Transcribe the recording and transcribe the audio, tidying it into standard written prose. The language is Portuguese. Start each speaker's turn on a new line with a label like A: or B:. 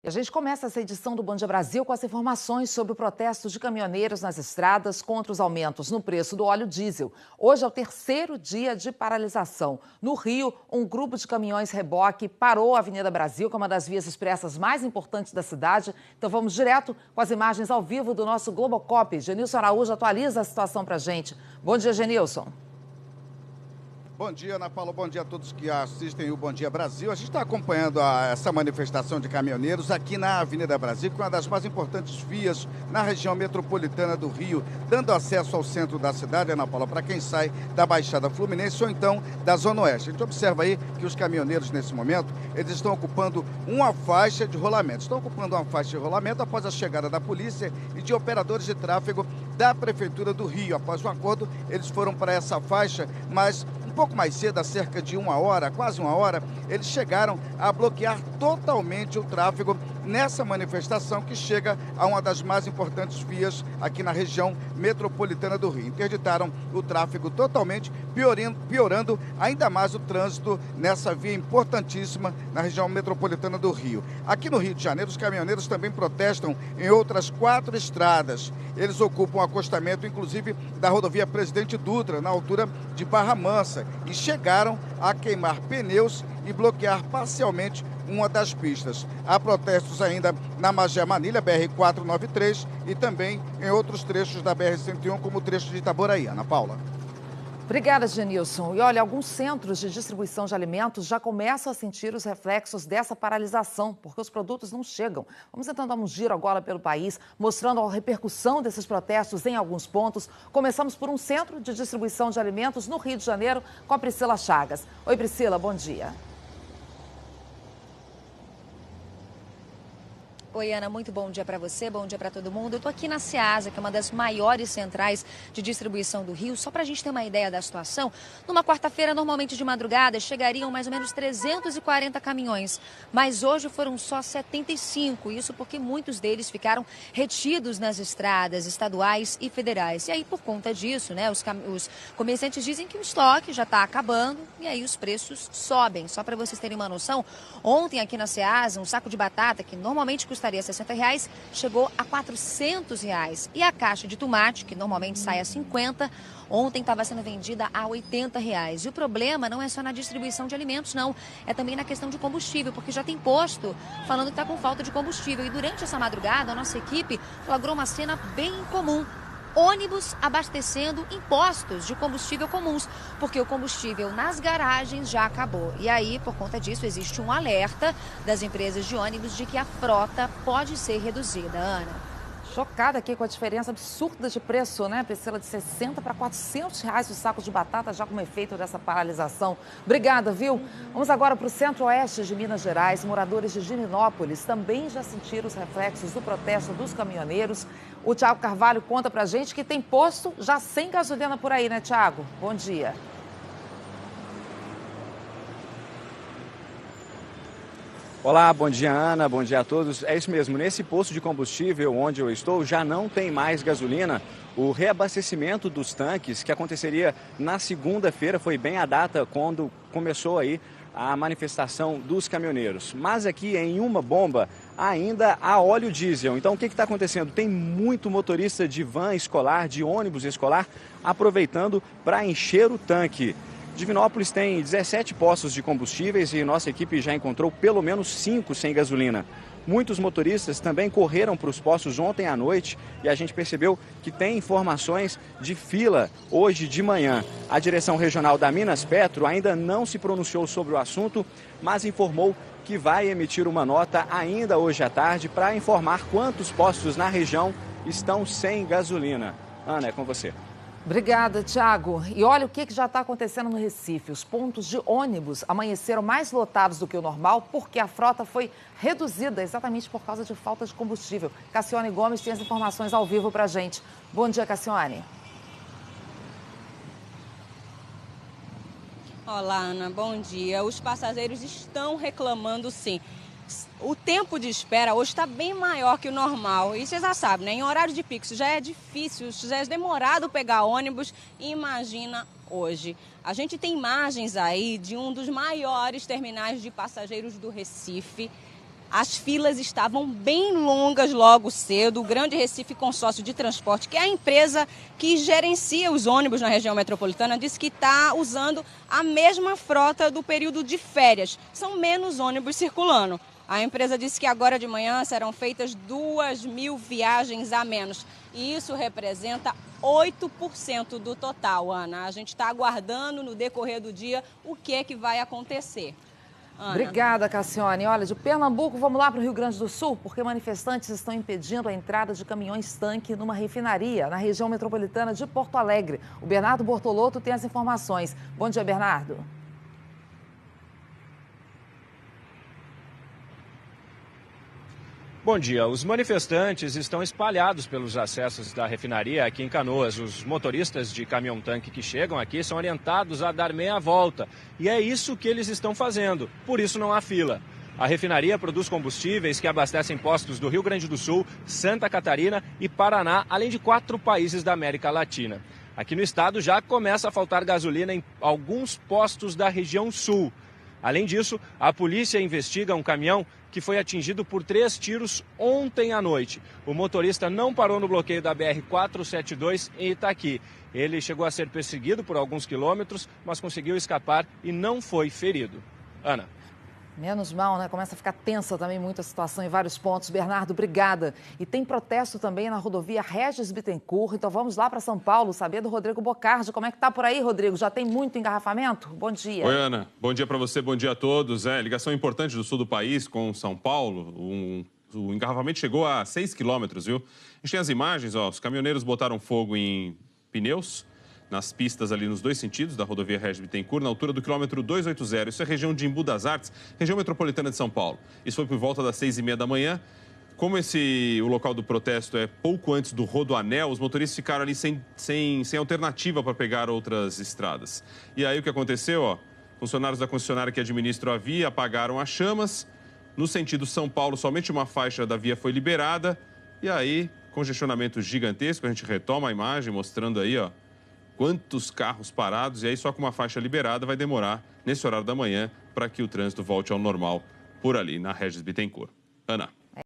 A: E a gente começa essa edição do Bom Dia Brasil com as informações sobre o protesto de caminhoneiros nas estradas contra os aumentos no preço do óleo diesel. Hoje é o terceiro dia de paralisação. No Rio, um grupo de caminhões reboque parou a Avenida Brasil, que é uma das vias expressas mais importantes da cidade. Então vamos direto com as imagens ao vivo do nosso Globocop. Genilson Araújo atualiza a situação para a gente. Bom dia, Genilson.
B: Bom dia, Ana Paula. Bom dia a todos que assistem o Bom Dia Brasil. A gente está acompanhando essa manifestação de caminhoneiros aqui na Avenida Brasil, que é uma das mais importantes vias na região metropolitana do Rio, dando acesso ao centro da cidade, Ana Paula, para quem sai da Baixada Fluminense ou então da Zona Oeste. A gente observa aí que os caminhoneiros, nesse momento, eles estão ocupando uma faixa de rolamento. Estão ocupando uma faixa de rolamento após a chegada da polícia e de operadores de tráfego da Prefeitura do Rio. Após um acordo, eles foram para essa faixa, mas um pouco mais cedo, há cerca de uma hora, quase uma hora, eles chegaram a bloquear totalmente o tráfego nessa manifestação que chega a uma das mais importantes vias aqui na região metropolitana do Rio. Interditaram o tráfego totalmente, piorando ainda mais o trânsito nessa via importantíssima na região metropolitana do Rio. Aqui no Rio de Janeiro, os caminhoneiros também protestam em outras 4 estradas. Eles ocupam o acostamento, inclusive, da rodovia Presidente Dutra, na altura de Barra Mansa, e chegaram a queimar pneus e bloquear parcialmente uma das pistas. Há protestos ainda na Magé Manilha, BR-493, e também em outros trechos da BR-101, como o trecho de Itaboraí. Ana Paula.
A: Obrigada, Genilson. E olha, alguns centros de distribuição de alimentos já começam a sentir os reflexos dessa paralisação, porque os produtos não chegam. Vamos então dar um giro agora pelo país, mostrando a repercussão desses protestos em alguns pontos. Começamos por um centro de distribuição de alimentos no Rio de Janeiro, com a Priscila Chagas. Oi, Priscila, bom dia.
C: Oi, Ana, muito bom dia para você, bom dia para todo mundo. Eu estou aqui na Ceasa, que é uma das maiores centrais de distribuição do Rio. Só para a gente ter uma ideia da situação, numa quarta-feira, normalmente de madrugada, chegariam mais ou menos 340 caminhões. Mas hoje foram só 75, isso porque muitos deles ficaram retidos nas estradas estaduais e federais. E aí, por conta disso, né, os comerciantes dizem que o estoque já está acabando e aí os preços sobem. Só para vocês terem uma noção, ontem aqui na Ceasa, um saco de batata, que normalmente custaria R$60, chegou a R$400. E a caixa de tomate, que normalmente sai a 50, ontem estava sendo vendida a R$80. E o problema não é só na distribuição de alimentos, não. É também na questão de combustível, porque já tem posto falando que está com falta de combustível. E durante essa madrugada, a nossa equipe flagrou uma cena bem incomum. Ônibus abastecendo em postos de combustível comuns, porque o combustível nas garagens já acabou. E aí, por conta disso, existe um alerta das empresas de ônibus de que a frota pode ser reduzida. Ana.
A: Chocada aqui com a diferença absurda de preço, né, Priscila? De 60 para R$400 o saco de batata, já como efeito dessa paralisação. Obrigada, viu? Vamos agora para o centro-oeste de Minas Gerais. Moradores de Divinópolis também já sentiram os reflexos do protesto dos caminhoneiros. O Tiago Carvalho conta pra gente que tem posto já sem gasolina por aí, né, Tiago? Bom dia.
D: Olá, bom dia, Ana, bom dia a todos. É isso mesmo, nesse posto de combustível onde eu estou já não tem mais gasolina. O reabastecimento dos tanques, que aconteceria na segunda-feira, foi bem a data quando começou aí a manifestação dos caminhoneiros. Mas aqui em uma bomba ainda há óleo diesel. Então o que está acontecendo? Tem muito motorista de van escolar, de ônibus escolar, aproveitando para encher o tanque. Divinópolis tem 17 postos de combustíveis e nossa equipe já encontrou pelo menos 5 sem gasolina. Muitos motoristas também correram para os postos ontem à noite e a gente percebeu que tem informações de fila hoje de manhã. A direção regional da Minas Petro ainda não se pronunciou sobre o assunto, mas informou que vai emitir uma nota ainda hoje à tarde para informar quantos postos na região estão sem gasolina. Ana, é com você.
A: Obrigada, Tiago. E olha o que já está acontecendo no Recife. Os pontos de ônibus amanheceram mais lotados do que o normal porque a frota foi reduzida exatamente por causa de falta de combustível. Cassiane Gomes tem as informações ao vivo para a gente. Bom dia, Cassiane.
E: Olá, Ana. Bom dia. Os passageiros estão reclamando, sim. O tempo de espera hoje está bem maior que o normal. E você já sabe, né? Em horário de pico já é difícil, já é demorado pegar ônibus. Imagina hoje. A gente tem imagens aí de um dos maiores terminais de passageiros do Recife. As filas estavam bem longas logo cedo. O Grande Recife Consórcio de Transporte, que é a empresa que gerencia os ônibus na região metropolitana, disse que está usando a mesma frota do período de férias. São menos ônibus circulando. A empresa disse que agora de manhã serão feitas 2.000 viagens a menos. E isso representa 8% do total, Ana. A gente está aguardando no decorrer do dia o que é que vai acontecer. Ana.
A: Obrigada, Cassiane. Olha, de Pernambuco, vamos lá para o Rio Grande do Sul, porque manifestantes estão impedindo a entrada de caminhões-tanque numa refinaria na região metropolitana de Porto Alegre. O Bernardo Bortolotto tem as informações. Bom dia, Bernardo.
D: Bom dia. Os manifestantes estão espalhados pelos acessos da refinaria aqui em Canoas. Os motoristas de caminhão-tanque que chegam aqui são orientados a dar meia volta. E é isso que eles estão fazendo. Por isso não há fila. A refinaria produz combustíveis que abastecem postos do Rio Grande do Sul, Santa Catarina e Paraná, além de 4 países da América Latina. Aqui no estado já começa a faltar gasolina em alguns postos da região sul. Além disso, a polícia investiga um caminhão que foi atingido por 3 tiros ontem à noite. O motorista não parou no bloqueio da BR-472 em Itaqui. Ele chegou a ser perseguido por alguns quilômetros, mas conseguiu escapar e não foi ferido. Ana.
A: Menos mal, né? Começa a ficar tensa também muito a situação em vários pontos. Bernardo, obrigada. E tem protesto também na rodovia Regis Bittencourt. Então vamos lá para São Paulo saber do Rodrigo Bocardi. Como é que tá por aí, Rodrigo? Já tem muito engarrafamento? Bom dia.
F: Oi, Ana. Bom dia para você, bom dia a todos. Ligação importante do sul do país com São Paulo. O engarrafamento chegou a 6 quilômetros, viu? A gente tem as imagens, ó. Os caminhoneiros botaram fogo em pneus nas pistas ali nos 2 sentidos da rodovia Regis Bittencourt, na altura do quilômetro 280. Isso é região de Embu das Artes, região metropolitana de São Paulo. Isso foi por volta das 6h30 da manhã. Como o local do protesto é pouco antes do Rodoanel, os motoristas ficaram ali sem alternativa para pegar outras estradas. E aí o que aconteceu, ó, funcionários da concessionária que administram a via apagaram as chamas. No sentido São Paulo, somente uma faixa da via foi liberada. E aí, congestionamento gigantesco. A gente retoma a imagem mostrando aí, ó, quantos carros parados, e aí só com uma faixa liberada vai demorar, nesse horário da manhã, para que o trânsito volte ao normal por ali, na Regis Bittencourt. Ana.